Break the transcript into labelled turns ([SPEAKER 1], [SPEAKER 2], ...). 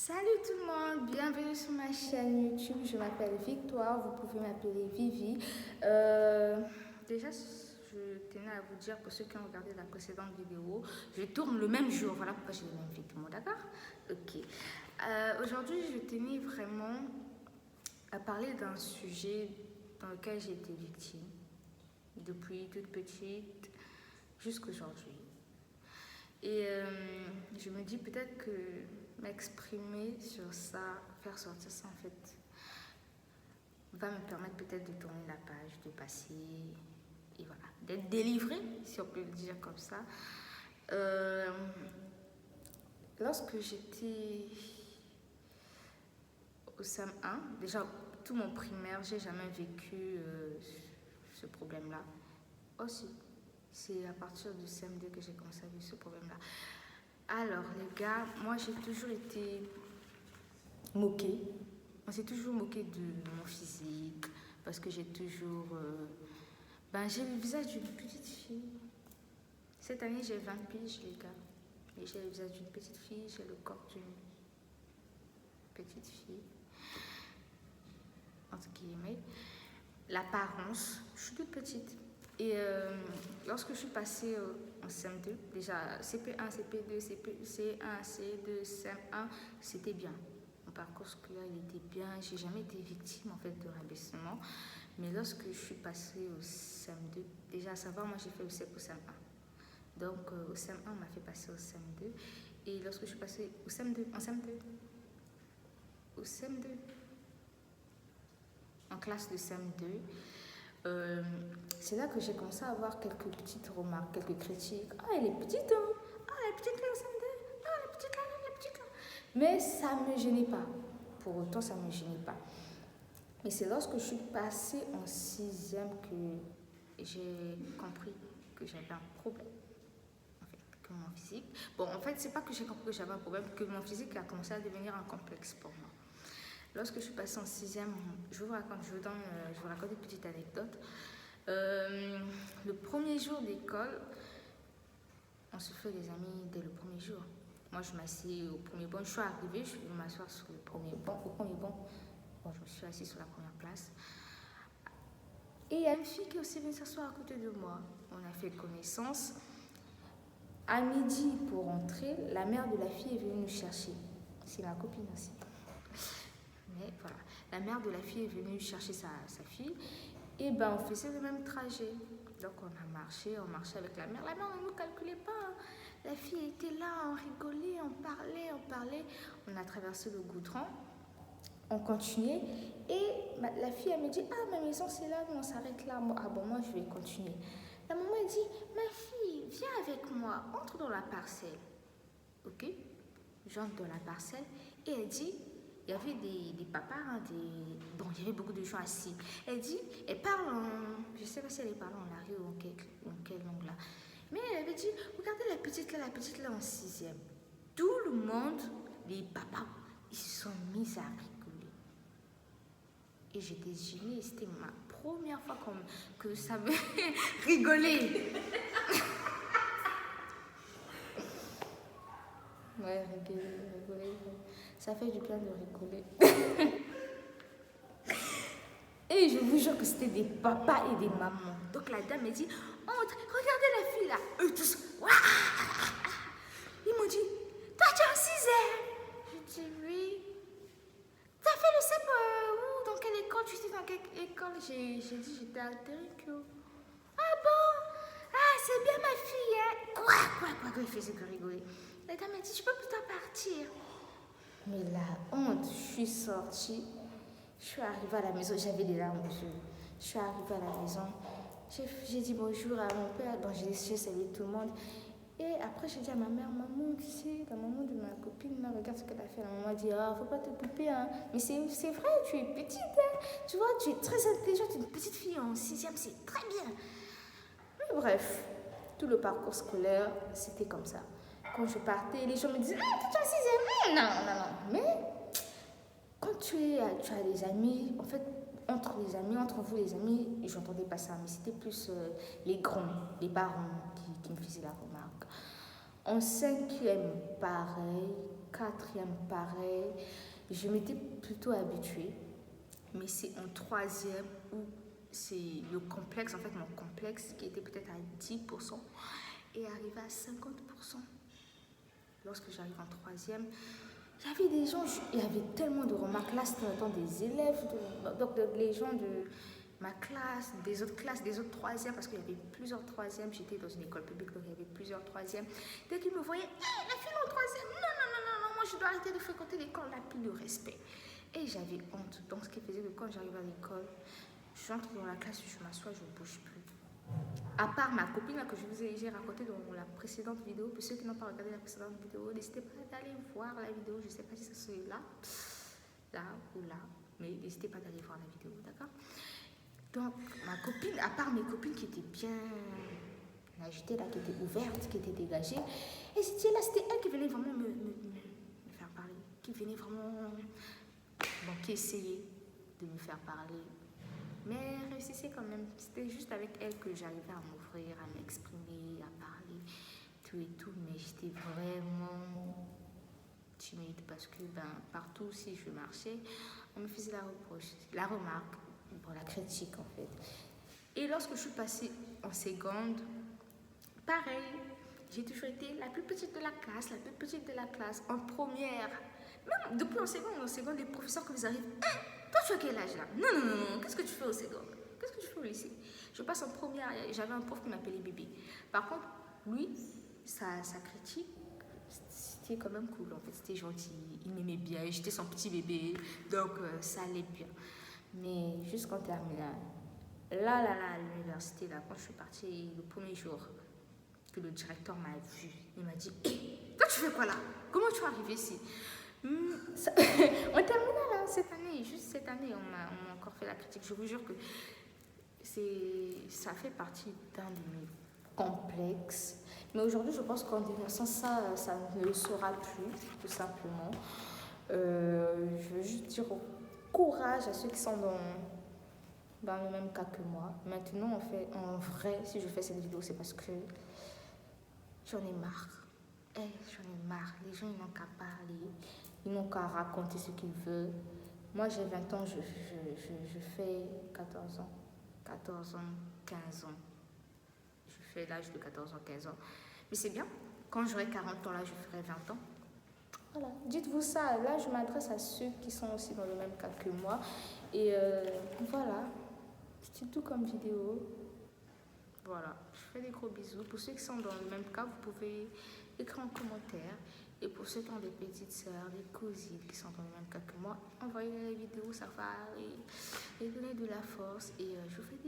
[SPEAKER 1] Salut tout le monde, bienvenue sur ma chaîne YouTube. Je m'appelle Victoire, vous pouvez m'appeler Vivi. Déjà, je tenais à vous dire, pour ceux qui ont regardé la précédente vidéo, je tourne le même jour. Voilà pourquoi j'ai les mêmes vêtements, d'accord? Ok. Aujourd'hui, je tenais vraiment à parler d'un sujet dans lequel j'ai été victime depuis toute petite jusqu'à aujourd'hui. Et je me dis peut-être que m'exprimer sur ça, faire sortir ça en fait, va me permettre peut-être de tourner la page, de passer et voilà, d'être délivrée, si on peut le dire comme ça. Lorsque j'étais au CM1, déjà tout mon primaire, j'ai jamais vécu ce problème-là. Aussi, c'est à partir du CM2 que j'ai commencé à vivre ce problème-là. Alors, les gars, moi j'ai toujours été moquée. On s'est toujours moqué de mon physique parce que j'ai toujours. J'ai le visage d'une petite fille. Cette année, j'ai 20 piges, les gars. Et j'ai le visage d'une petite fille, j'ai le corps d'une petite fille. Entre guillemets. L'apparence, je suis toute petite. Et lorsque je suis passée en CM2, déjà CP1, CP2, C1, C2, CM1, c'était bien. Mon parcours scolaire, il était bien. J'ai jamais été victime en fait de rabaissement. Mais lorsque je suis passée au CM2, déjà à savoir, moi j'ai fait le CEP au CM1. Donc au CM1, on m'a fait passer au CM2. Et lorsque je suis passée au CM2, en classe de CM2, c'est là que j'ai commencé à avoir quelques petites remarques, quelques critiques. Ah, elle est petite, hein? Ah, elle est petite là au CM2. Ah, elle est petite là, elle est petite là. Mais ça ne me gênait pas. Pour autant, ça ne me gênait pas. Mais c'est lorsque je suis passée en 6e que j'ai compris que j'avais un problème. En fait, que mon physique. Bon, en fait, c'est pas que j'ai compris que j'avais un problème, que mon physique a commencé à devenir un complexe pour moi. Lorsque je suis passée en 6e, je vous raconte une petite anecdote. Le premier jour d'école, on se fait des amis dès le premier jour. Moi, je m'assieds au premier banc. Je suis arrivée, je vais m'asseoir sur le premier banc. Au premier banc, bon, je me suis assise sur la première place. Et il y a une fille qui est aussi venue s'asseoir à côté de moi. On a fait connaissance. À midi, pour rentrer, la mère de la fille est venue nous chercher. C'est ma copine aussi. Mais voilà, la mère de la fille est venue chercher sa fille. Et on faisait le même trajet. Donc on marchait avec la mère. La mère ne nous calculait pas. La fille était là, on rigolait, on parlait. On a traversé le goudron. On continuait. Et la fille, elle me dit, ah, ma maison c'est là, nous on s'arrête là. Moi, je vais continuer. La maman, elle dit, ma fille, viens avec moi, entre dans la parcelle. Ok? J'entre dans la parcelle. Et elle dit, il y avait des papas, il y avait beaucoup de gens assis. Elle parle je ne sais pas si elle parle en arrière ou en quelle langue là. Mais elle avait dit, regardez la petite là en 6e. Tout le monde, les papas, ils se sont mis à rigoler. Et j'étais gênée, c'était ma première fois que ça me rigolait. Ouais, rigoler. Ça fait du bien de rigoler. Et je vous jure que c'était des papas et des mamans. Donc la dame m'a dit, entre, regardez la fille là. Eux tous, waouh. Ils m'ont dit, toi tu es en 6e. Je dis oui. T'as fait le CEP où? Dans quelle école? Tu étais dans quelle école? J'ai dit, j'étais à Terrico. Ah bon? Ah, c'est bien ma fille, hein? Quoi? Il faisait que rigoler. La dame m'a dit, je peux plutôt partir. Mais la honte, je suis sortie. Je suis arrivée à la maison, j'avais des larmes aux yeux. Je suis arrivée à la maison, j'ai dit bonjour à mon père, j'ai salué tout le monde. Et après, j'ai dit à ma mère, maman, tu sais, la maman de ma copine, là, regarde ce qu'elle a fait. La maman a dit, ah, faut pas te couper, hein. Mais c'est vrai, tu es petite, hein. Tu vois, tu es très intelligente, une petite fille en 6e, c'est très bien. Mais bref, tout le parcours scolaire, c'était comme ça. Quand je partais, les gens me disaient, ah, tu es en 6e. Non. Mais quand tu as des amis, en fait, entre vous les amis, j'entendais pas ça, mais c'était plus les grands, les parents qui me faisaient la remarque. En 5e, pareil, quatrième pareil. Je m'étais plutôt habituée. Mais c'est en troisième où c'est le complexe, en fait mon complexe qui était peut-être à 10% est arrivé à 50%. Lorsque j'arrive en troisième, il y avait des gens, il y avait tellement de remarques. Là, c'était autant des élèves, donc les gens de ma classe, des autres classes, des autres troisièmes, parce qu'il y avait plusieurs troisièmes. J'étais dans une école publique, donc il y avait plusieurs troisièmes. Dès qu'ils me voyaient, hey, la fille en troisième, non, non, non, non, non, moi je dois arrêter de fréquenter l'école, là, plus de respect. Et j'avais honte. Donc, ce qui faisait que quand j'arrive à l'école, j'entre dans la classe, je m'assois, je ne bouge plus. À part ma copine là, que j'ai raconté dans la précédente vidéo, pour ceux qui n'ont pas regardé la précédente vidéo, n'hésitez pas d'aller voir la vidéo. Je ne sais pas si ça se là, là ou là, mais n'hésitez pas d'aller voir la vidéo, d'accord? Donc, ma copine, à part mes copines qui étaient bien agitées, là, qui étaient ouvertes, qui étaient dégagées, et c'était elle qui venait vraiment me faire parler, qui venait vraiment, bon, qui essayait de me faire parler. Mais réussissait quand même. C'était juste avec elle que j'arrivais à m'ouvrir, à m'exprimer, à parler, tout et tout. Mais j'étais vraiment timide parce que partout, si je marchais, on me faisait la remarque, bon, la critique en fait. Et lorsque je suis passée en seconde, pareil, j'ai toujours été la plus petite de la classe, la plus petite de la classe, en première. Même depuis en seconde, les professeurs que vous arrivent, toi tu as quel âge là? Non, non, non, non, qu'est-ce que tu fais au seconde? Qu'est-ce que tu fais au lycée? Je passe en première, j'avais un prof qui m'appelait bébé. Par contre, lui, sa critique, c'était quand même cool en fait, c'était gentil, il m'aimait bien, j'étais son petit bébé, donc ça allait bien. Mais jusqu'en terminale, là, à l'université, là, quand je suis partie le premier jour, que le directeur m'a vu, il m'a dit, hey, toi tu fais quoi là? Comment tu es arrivé ici? On termine là cette année, juste cette année, on m'a encore fait la critique. Je vous jure que ça fait partie d'un de mes complexes. Mais aujourd'hui, je pense qu'en dénonçant ça, ça ne le sera plus, tout simplement. Je veux juste dire courage à ceux qui sont dans le même cas que moi. Maintenant, en vrai, si je fais cette vidéo, c'est parce que j'en ai marre. J'en ai marre. Les gens, ils n'ont qu'à parler. Ils n'ont qu'à raconter ce qu'ils veulent. Moi, j'ai 20 ans, je fais 14 ans. 14 ans, 15 ans. Je fais l'âge de 14 ans, 15 ans. Mais c'est bien. Quand j'aurai 40 ans, là, je ferai 20 ans. Voilà. Dites-vous ça. Là, je m'adresse à ceux qui sont aussi dans le même cas que moi. Et voilà. C'est tout comme vidéo. Voilà. Je fais des gros bisous. Pour ceux qui sont dans le même cas, vous pouvez écrire en commentaire. Et pour ceux qui ont des petites sœurs, des cousines qui sont dans le même cas que moi, envoyez les vidéos, ça va et donner de la force. Et je vous fais des